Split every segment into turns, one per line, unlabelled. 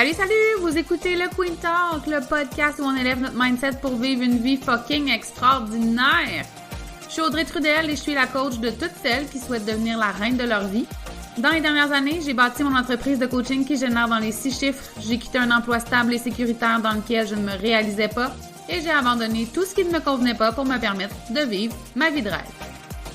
Salut, salut! Vous écoutez le Queen Talk, le podcast où on élève notre mindset pour vivre une vie fucking extraordinaire. Je suis Audrey Trudel et je suis la coach de toutes celles qui souhaitent devenir la reine de leur vie. Dans les dernières années, j'ai bâti mon entreprise de coaching qui génère dans les 6 chiffres. J'ai quitté un emploi stable et sécuritaire dans lequel je ne me réalisais pas et j'ai abandonné tout ce qui ne me convenait pas pour me permettre de vivre ma vie de rêve.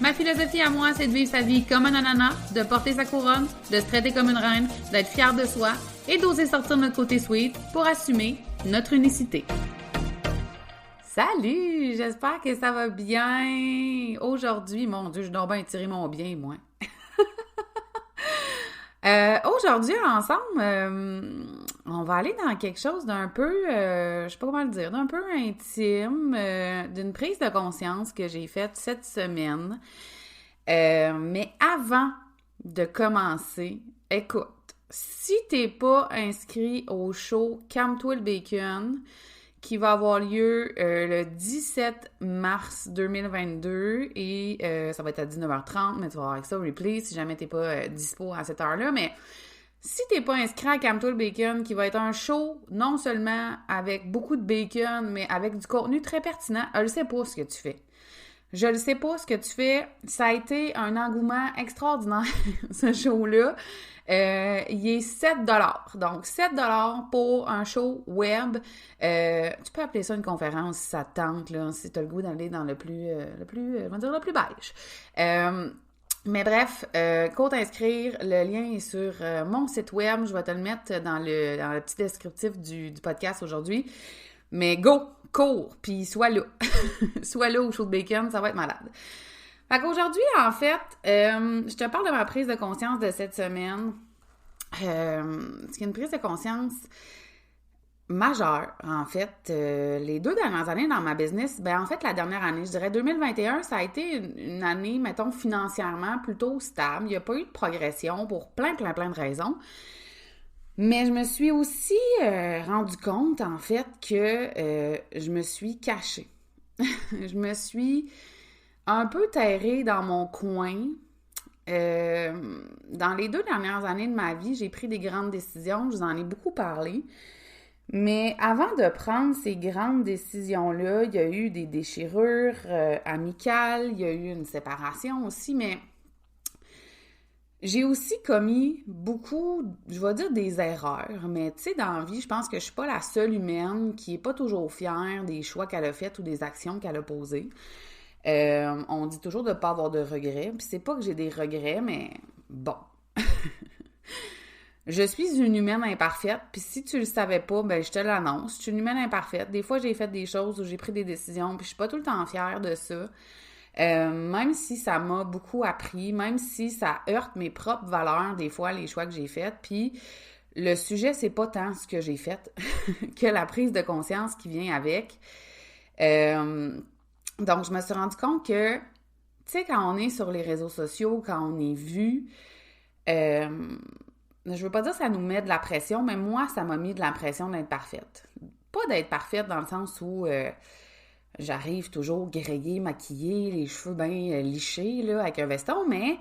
Ma philosophie à moi, c'est de vivre sa vie comme un ananas, de porter sa couronne, de se traiter comme une reine, d'être fière de soi et d'oser sortir notre côté sweet pour assumer notre unicité. Salut! J'espère que ça va bien! Aujourd'hui, mon Dieu, je dois bien tirer mon bien, moi. Aujourd'hui, ensemble, on va aller dans quelque chose d'un peu, je sais pas comment le dire, d'un peu intime, d'une prise de conscience que j'ai faite cette semaine. Mais avant de commencer, écoute, si t'es pas inscrit au show Calme-toi le bacon, qui va avoir lieu le 17 mars 2022 et ça va être à 19h30, mais tu vas avoir avec ça au replay si jamais t'es pas dispo à cette heure-là. Mais si t'es pas inscrit à Calme-toi le bacon, qui va être un show non seulement avec beaucoup de bacon, mais avec du contenu très pertinent, je sais pas ce que tu fais. Je ne sais pas ce que tu fais. Ça a été un engouement extraordinaire, ce show-là. Il est 7 $. Donc, 7 $ pour un show web. Tu peux appeler ça une conférence si ça te tente, là, si tu as le goût d'aller dans le plus beige. Mais bref, cours t'inscrire, le lien est sur mon site web. Je vais te le mettre dans le petit descriptif du podcast aujourd'hui. Mais go! Cours, puis sois là. Sois là au show de bacon, ça va être malade. Fait qu'aujourd'hui, en fait, je te parle de ma prise de conscience de cette semaine. C'est une prise de conscience majeure, en fait. Les 2 dernières années dans ma business, en fait, la dernière année, je dirais 2021, ça a été une année, mettons, financièrement plutôt stable. Il n'y a pas eu de progression pour plein de raisons. Mais je me suis aussi rendu compte, en fait, que je me suis cachée. Je me suis un peu terrée dans mon coin. Dans les 2 dernières années de ma vie, j'ai pris des grandes décisions. Je vous en ai beaucoup parlé. Mais avant de prendre ces grandes décisions-là, il y a eu des déchirures amicales, il y a eu une séparation aussi, mais j'ai aussi commis beaucoup, je vais dire des erreurs, mais tu sais, dans la vie, je pense que je suis pas la seule humaine qui est pas toujours fière des choix qu'elle a faits ou des actions qu'elle a posées. On dit toujours de pas avoir de regrets, puis c'est pas que j'ai des regrets, mais bon. Je suis une humaine imparfaite, puis si tu le savais pas, je te l'annonce, je suis une humaine imparfaite. Des fois, j'ai fait des choses où j'ai pris des décisions, puis je suis pas tout le temps fière de ça. Même si ça m'a beaucoup appris, même si ça heurte mes propres valeurs, des fois, les choix que j'ai faits. Puis le sujet, c'est pas tant ce que j'ai fait que la prise de conscience qui vient avec. Donc, je me suis rendu compte que, tu sais, quand on est sur les réseaux sociaux, quand on est vu, je veux pas dire que ça nous met de la pression, mais moi, ça m'a mis de la pression d'être parfaite. Pas d'être parfaite dans le sens où j'arrive toujours grillée, maquillée, les cheveux bien lichés, là, avec un veston, mais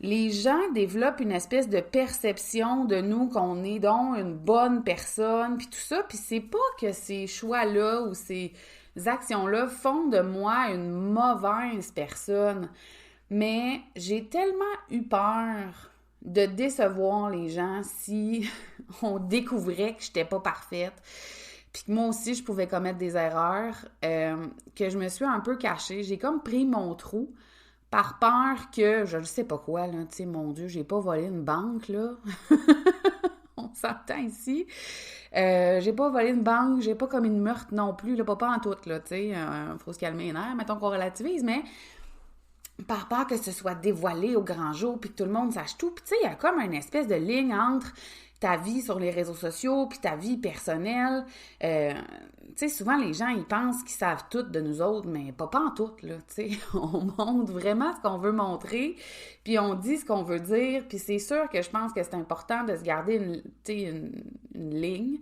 les gens développent une espèce de perception de nous qu'on est donc une bonne personne, puis tout ça, puis c'est pas que ces choix-là ou ces actions-là font de moi une mauvaise personne, mais j'ai tellement eu peur de décevoir les gens si on découvrait que j'étais pas parfaite, puis que moi aussi, je pouvais commettre des erreurs, que je me suis un peu cachée. J'ai comme pris mon trou par peur que, je ne sais pas quoi, là, tu sais, mon Dieu, j'ai pas volé une banque, là. On s'entend ici. J'ai pas volé une banque, j'ai pas commis une meurtre non plus, là, pas en tout, là, tu sais. Faut se calmer les nerfs, mettons qu'on relativise, mais par peur que ce soit dévoilé au grand jour, puis que tout le monde sache tout. Puis tu sais, il y a comme une espèce de ligne entre ta vie sur les réseaux sociaux puis ta vie personnelle. Tu sais, souvent, les gens, ils pensent qu'ils savent tout de nous autres, mais pas en tout, là, tu sais. On montre vraiment ce qu'on veut montrer, puis on dit ce qu'on veut dire, puis c'est sûr que je pense que c'est important de se garder une ligne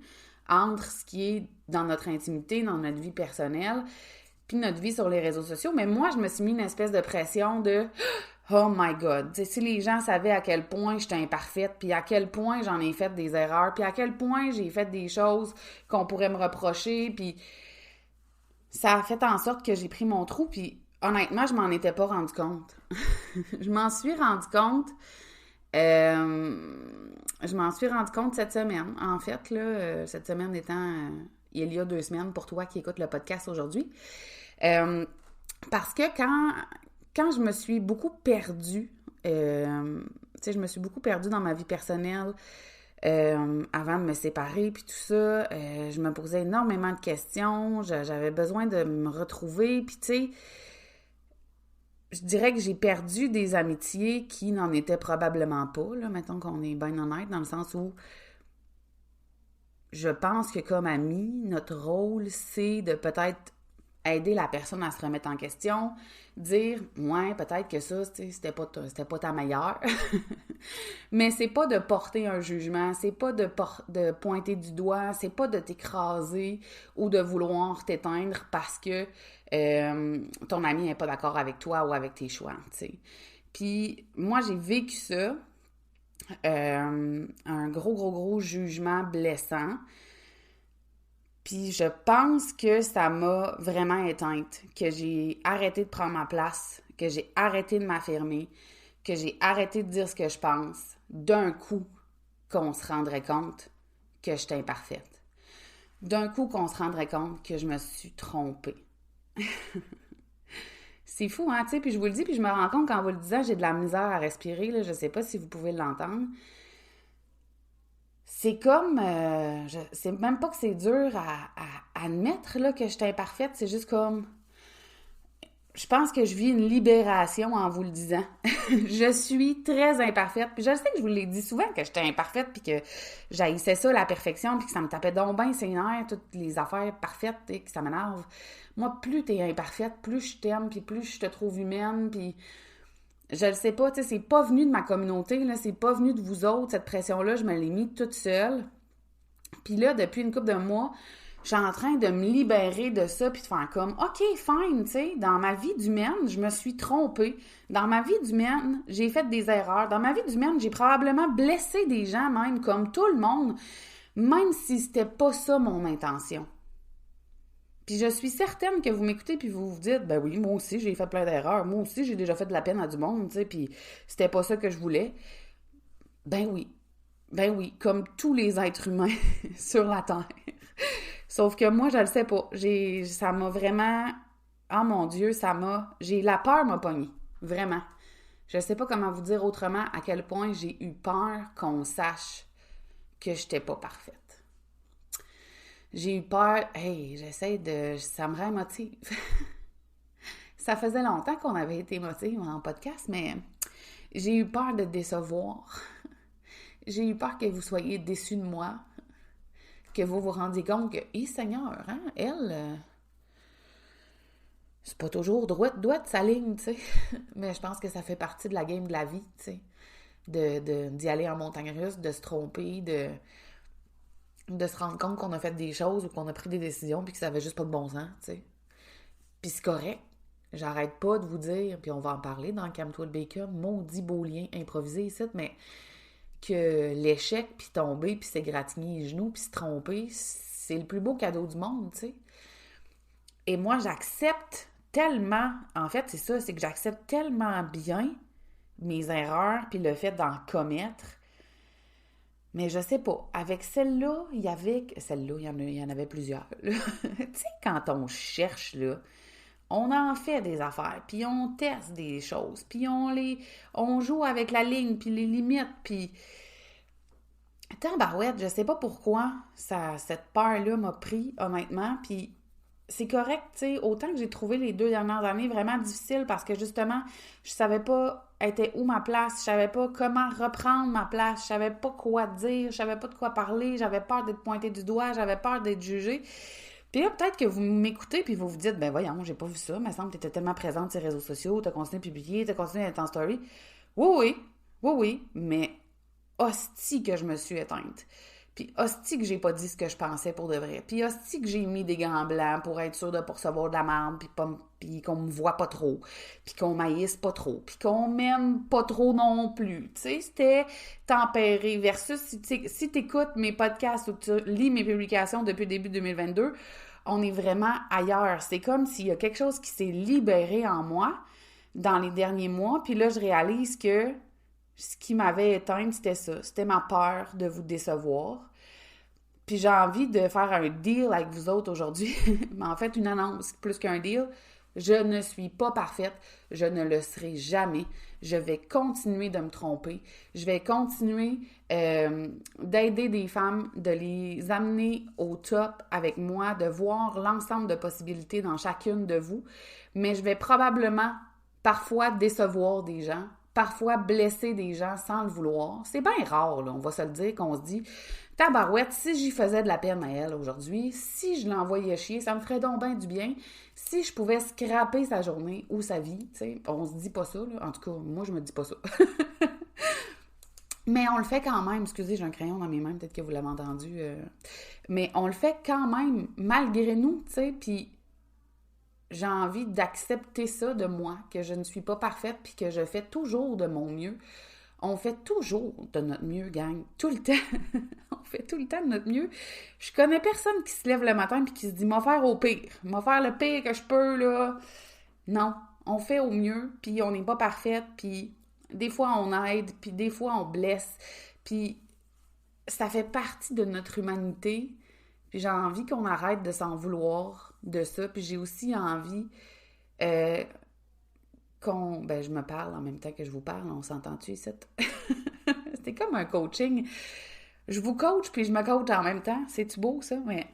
entre ce qui est dans notre intimité, dans notre vie personnelle, puis notre vie sur les réseaux sociaux. Mais moi, je me suis mis une espèce de pression de « oh my God! T'sais, si les gens savaient à quel point j'étais imparfaite, puis à quel point j'en ai fait des erreurs, puis à quel point j'ai fait des choses qu'on pourrait me reprocher, puis ça a fait en sorte que j'ai pris mon trou, puis honnêtement, je m'en étais pas rendu compte. Je m'en suis rendu compte. Je m'en suis rendu compte cette semaine. En fait, là, cette semaine étant il y a 2 semaines pour toi qui écoutes le podcast aujourd'hui. Parce que quand je me suis beaucoup perdue, je me suis beaucoup perdue dans ma vie personnelle avant de me séparer, puis tout ça, je me posais énormément de questions, j'avais besoin de me retrouver, puis tu sais, je dirais que j'ai perdu des amitiés qui n'en étaient probablement pas, là, mettons qu'on est bien honnête, dans le sens où je pense que comme ami, notre rôle, c'est de peut-être aider la personne à se remettre en question, dire « Ouais, peut-être que ça, c'était pas ta meilleure. » Mais c'est pas de porter un jugement, c'est pas de pointer du doigt, c'est pas de t'écraser ou de vouloir t'éteindre parce que ton ami n'est pas d'accord avec toi ou avec tes choix, tu sais. Puis moi, j'ai vécu ça, un gros jugement blessant. Puis je pense que ça m'a vraiment éteinte, que j'ai arrêté de prendre ma place, que j'ai arrêté de m'affirmer, que j'ai arrêté de dire ce que je pense, d'un coup qu'on se rendrait compte que j'étais imparfaite. D'un coup qu'on se rendrait compte que je me suis trompée. C'est fou, hein, tu sais, puis je vous le dis, puis je me rends compte qu'en vous le disant, j'ai de la misère à respirer, là, je sais pas si vous pouvez l'entendre. C'est comme, c'est même pas que c'est dur à admettre là, que je suis imparfaite, c'est juste comme, je pense que je vis une libération en vous le disant. Je suis très imparfaite, puis je sais que je vous l'ai dit souvent que j'étais imparfaite, puis que j'haïssais ça, la perfection, puis que ça me tapait donc bien ses nerfs, toutes les affaires parfaites, et que ça m'énerve. Moi, plus t'es imparfaite, plus je t'aime, puis plus je te trouve humaine, puis... Je le sais pas, tu sais, c'est pas venu de ma communauté, là, c'est pas venu de vous autres, cette pression-là, je me l'ai mis toute seule. Puis là, depuis une couple de mois, je suis en train de me libérer de ça, puis de faire comme, OK, fine, tu sais, dans ma vie d'humaine, je me suis trompée. Dans ma vie d'humaine, j'ai fait des erreurs. Dans ma vie d'humaine, j'ai probablement blessé des gens, même, comme tout le monde, même si c'était pas ça mon intention. Puis je suis certaine que vous m'écoutez puis vous vous dites, ben oui, moi aussi, j'ai fait plein d'erreurs. Moi aussi, j'ai déjà fait de la peine à du monde, tu sais, puis c'était pas ça que je voulais. Ben oui, comme tous les êtres humains sur la Terre. Sauf que moi, je le sais pas. Ça m'a vraiment... Oh mon Dieu, la peur m'a pognée. Vraiment. Je sais pas comment vous dire autrement à quel point j'ai eu peur qu'on sache que j'étais pas parfaite. J'ai eu peur, ça me rend émotive. Ça faisait longtemps qu'on avait été émotive en podcast, mais j'ai eu peur de décevoir. J'ai eu peur que vous soyez déçus de moi, que vous vous rendiez compte que, Seigneur, hein, elle, c'est pas toujours droite sa ligne, tu sais. Mais je pense que ça fait partie de la game de la vie, tu sais. D'y aller en montagne russe, de se tromper, de se rendre compte qu'on a fait des choses ou qu'on a pris des décisions puis que ça avait juste pas de bon sens, tu sais. Puis c'est correct. J'arrête pas de vous dire, puis on va en parler dans Calme-toi le bacon, maudit beau lien improvisé ici, mais que l'échec, puis tomber, puis s'égratigner les genoux, puis se tromper, c'est le plus beau cadeau du monde, tu sais. Et moi, j'accepte tellement, en fait, c'est ça, c'est que j'accepte tellement bien mes erreurs, puis le fait d'en commettre. Mais je sais pas, avec celle-là, il y en avait plusieurs. Tu sais, quand on cherche, là, on en fait des affaires, puis on teste des choses, puis on joue avec la ligne, puis les limites, puis... Tabarouette, je sais pas pourquoi cette peur-là m'a pris, honnêtement, puis c'est correct, tu sais, autant que j'ai trouvé les 2 dernières années vraiment difficiles parce que justement, je savais pas était où ma place, je savais pas comment reprendre ma place, je savais pas quoi dire, je savais pas de quoi parler, j'avais peur d'être pointée du doigt, j'avais peur d'être jugée. Puis là, peut-être que vous m'écoutez puis vous vous dites, ben voyons, j'ai pas vu ça, il me semble que t'étais tellement présente sur les réseaux sociaux, t'as continué à publier, t'as continué à être en story. Oui, mais hostie que je me suis éteinte. Puis hostie que j'ai pas dit ce que je pensais pour de vrai. Puis hostie que j'ai mis des gants blancs pour être sûr de pas recevoir de la merde, puis qu'on me voit pas trop, puis qu'on m'haïsse pas trop, puis qu'on m'aime pas trop non plus. Tu sais, c'était tempéré. Versus si t'écoutes mes podcasts ou tu lis mes publications depuis le début 2022, on est vraiment ailleurs. C'est comme s'il y a quelque chose qui s'est libéré en moi dans les derniers mois, puis là, je réalise que ce qui m'avait éteinte, c'était ça. C'était ma peur de vous décevoir. Puis j'ai envie de faire un deal avec vous autres aujourd'hui. Mais en fait, une annonce plus qu'un deal. Je ne suis pas parfaite. Je ne le serai jamais. Je vais continuer de me tromper. Je vais continuer d'aider des femmes, de les amener au top avec moi, de voir l'ensemble de possibilités dans chacune de vous. Mais je vais probablement parfois décevoir des gens, parfois blesser des gens sans le vouloir. C'est bien rare, là, on va se le dire, qu'on se dit « Tabarouette, si j'y faisais de la peine à elle aujourd'hui, si je l'envoyais chier, ça me ferait donc bien du bien. Si je pouvais scraper sa journée ou sa vie, tu sais, on se dit pas ça, là. En tout cas, moi, je me dis pas ça. » Mais on le fait quand même. Excusez, j'ai un crayon dans mes mains, peut-être que vous l'avez entendu. Mais on le fait quand même, malgré nous, tu sais, puis j'ai envie d'accepter ça de moi, que je ne suis pas parfaite puis que je fais toujours de mon mieux. On fait toujours de notre mieux, gang. Tout le temps. On fait tout le temps de notre mieux. Je connais personne qui se lève le matin puis qui se dit « m'a faire au pire. M'a faire le pire que je peux, là. » Non. On fait au mieux puis on n'est pas parfaite puis des fois on aide puis des fois on blesse. Puis ça fait partie de notre humanité. Puis j'ai envie qu'on arrête de s'en vouloir de ça. Puis j'ai aussi envie je me parle en même temps que je vous parle. On s'entend-tu ici? C'était comme un coaching. Je vous coach puis je me coach en même temps. C'est-tu beau, ça? Mais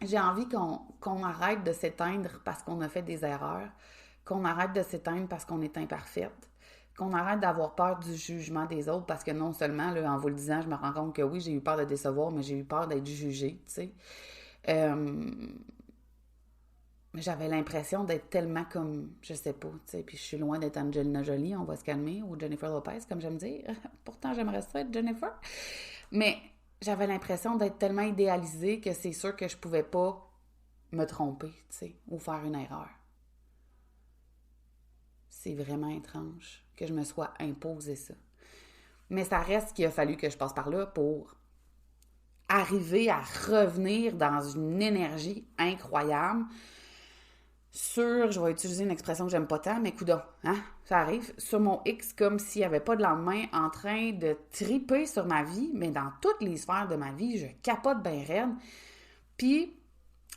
j'ai envie qu'on arrête de s'éteindre parce qu'on a fait des erreurs. Qu'on arrête de s'éteindre parce qu'on est imparfaite. Qu'on arrête d'avoir peur du jugement des autres parce que non seulement, là, en vous le disant, je me rends compte que oui, j'ai eu peur de décevoir, mais j'ai eu peur d'être jugée, tu sais. J'avais l'impression d'être tellement comme, je sais pas, tu sais, puis je suis loin d'être Angelina Jolie, on va se calmer, ou Jennifer Lopez, comme j'aime dire. Pourtant, j'aimerais ça être Jennifer. Mais j'avais l'impression d'être tellement idéalisée que c'est sûr que je pouvais pas me tromper, tu sais, ou faire une erreur. C'est vraiment étrange que je me sois imposé ça. Mais ça reste qu'il a fallu que je passe par là pour arriver à revenir dans une énergie incroyable sur, je vais utiliser une expression que j'aime pas tant, mais coudonc, hein, ça arrive, sur mon X comme s'il n'y avait pas de lendemain en train de triper sur ma vie, mais dans toutes les sphères de ma vie, je capote bien raide. Puis,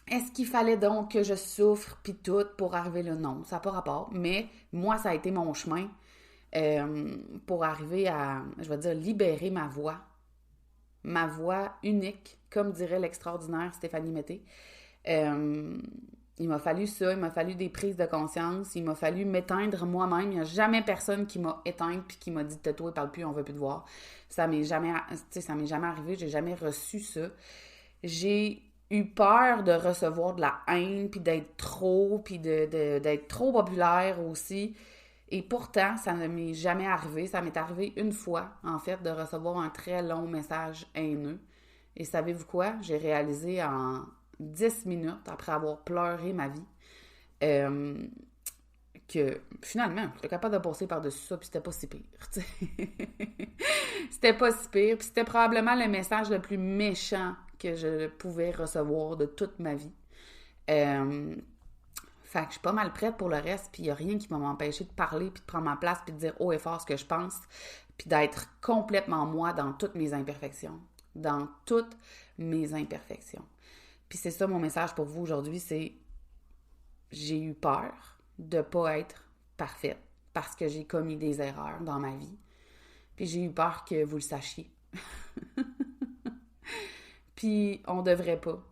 est-ce qu'il fallait donc que je souffre puis tout pour arriver là? Non, ça n'a pas rapport. Mais moi, ça a été mon chemin pour arriver à, je vais dire, libérer ma voix. Ma voix unique, comme dirait l'extraordinaire Stéphanie Mété. Il m'a fallu ça, il m'a fallu des prises de conscience, il m'a fallu m'éteindre moi-même. Il n'y a jamais personne qui m'a éteinte puis qui m'a dit « tais-toi, parle plus, on veut plus te voir ». Ça m'est jamais arrivé, j'ai jamais reçu ça. J'ai eu peur de recevoir de la haine, puis d'être trop, puis d'être trop populaire aussi. Et pourtant, ça ne m'est jamais arrivé. Ça m'est arrivé une fois, en fait, de recevoir un très long message haineux. Et savez-vous quoi? J'ai réalisé en 10 minutes, après avoir pleuré ma vie, que finalement, j'étais capable de passer par-dessus ça, puis c'était pas si pire. C'était pas si pire, puis c'était probablement le message le plus méchant que je pouvais recevoir de toute ma vie. Fait que je suis pas mal prête pour le reste, puis il n'y a rien qui va m'empêcher de parler, puis de prendre ma place, puis de dire haut et fort ce que je pense, puis d'être complètement moi dans toutes mes imperfections. Dans toutes mes imperfections. Puis c'est ça mon message pour vous aujourd'hui, c'est j'ai eu peur de pas être parfaite parce que j'ai commis des erreurs dans ma vie. Puis j'ai eu peur que vous le sachiez. Puis on devrait pas.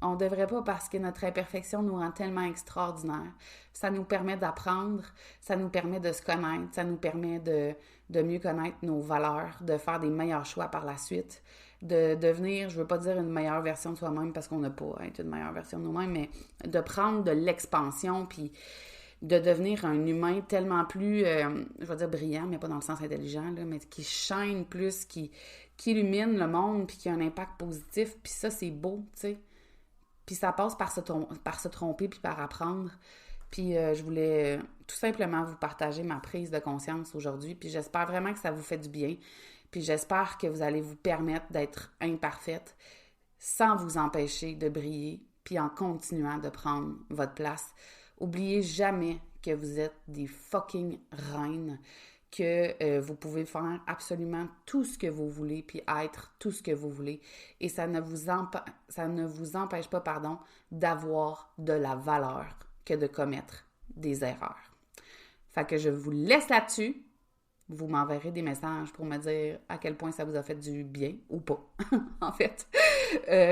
On devrait pas parce que notre imperfection nous rend tellement extraordinaires. Ça nous permet d'apprendre, ça nous permet de se connaître, ça nous permet de mieux connaître nos valeurs, de faire des meilleurs choix par la suite, de devenir, je veux pas dire une meilleure version de soi-même parce qu'on n'a pas une meilleure version de nous-mêmes, mais de prendre de l'expansion puis de devenir un humain tellement plus, je vais dire brillant, mais pas dans le sens intelligent, là, mais qui shine plus, qui qui illumine le monde, puis qui a un impact positif, puis ça, c'est beau, tu sais. Puis ça passe par se tromper, puis par apprendre. Puis je voulais tout simplement vous partager ma prise de conscience aujourd'hui, puis j'espère vraiment que ça vous fait du bien, puis j'espère que vous allez vous permettre d'être imparfaite sans vous empêcher de briller, puis en continuant de prendre votre place. Oubliez jamais que vous êtes des fucking reines, que vous pouvez faire absolument tout ce que vous voulez, puis être tout ce que vous voulez. Et ça ne vous empêche pas, d'avoir de la valeur que de commettre des erreurs. Fait que je vous laisse là-dessus. Vous m'enverrez des messages pour me dire à quel point ça vous a fait du bien ou pas, en fait.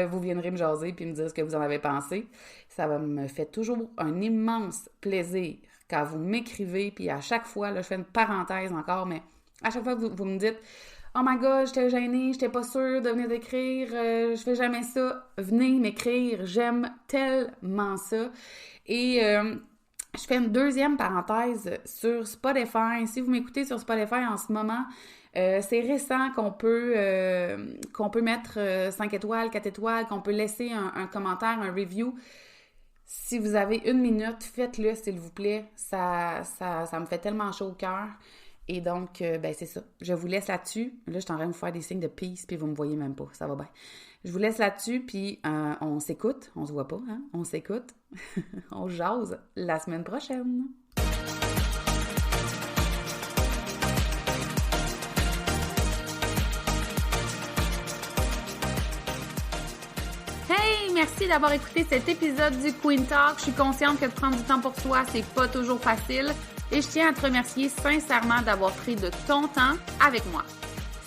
Vous viendrez me jaser puis me dire ce que vous en avez pensé. Ça me fait toujours un immense plaisir quand vous m'écrivez, puis à chaque fois, là, je fais une parenthèse encore, mais à chaque fois que vous me dites « Oh my God, j'étais gênée, j'étais pas sûre de venir d'écrire, je fais jamais ça. » Venez m'écrire, j'aime tellement ça. Et je fais une deuxième parenthèse sur Spotify. Si vous m'écoutez sur Spotify en ce moment, c'est récent qu'on peut mettre 5 étoiles, 4 étoiles, qu'on peut laisser un commentaire, un review. Si vous avez 1 minute, faites-le, s'il vous plaît. Ça me fait tellement chaud au cœur. Et donc, c'est ça. Je vous laisse là-dessus. Là, je suis en train de vous faire des signes de peace, puis vous me voyez même pas. Ça va bien. Je vous laisse là-dessus, puis on s'écoute. On se voit pas, hein? On s'écoute. On jase la semaine prochaine. Hey! Merci d'avoir écouté cet épisode du Queen Talk. Je suis consciente que de prendre du temps pour soi, c'est pas toujours facile. Et je tiens à te remercier sincèrement d'avoir pris de ton temps avec moi.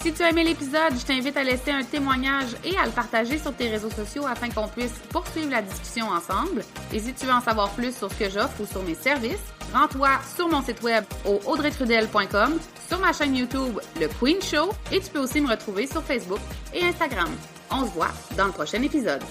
Si tu as aimé l'épisode, je t'invite à laisser un témoignage et à le partager sur tes réseaux sociaux afin qu'on puisse poursuivre la discussion ensemble. Et si tu veux en savoir plus sur ce que j'offre ou sur mes services, rends-toi sur mon site web au audreytrudel.com, sur ma chaîne YouTube Le Queen Show et tu peux aussi me retrouver sur Facebook et Instagram. On se voit dans le prochain épisode.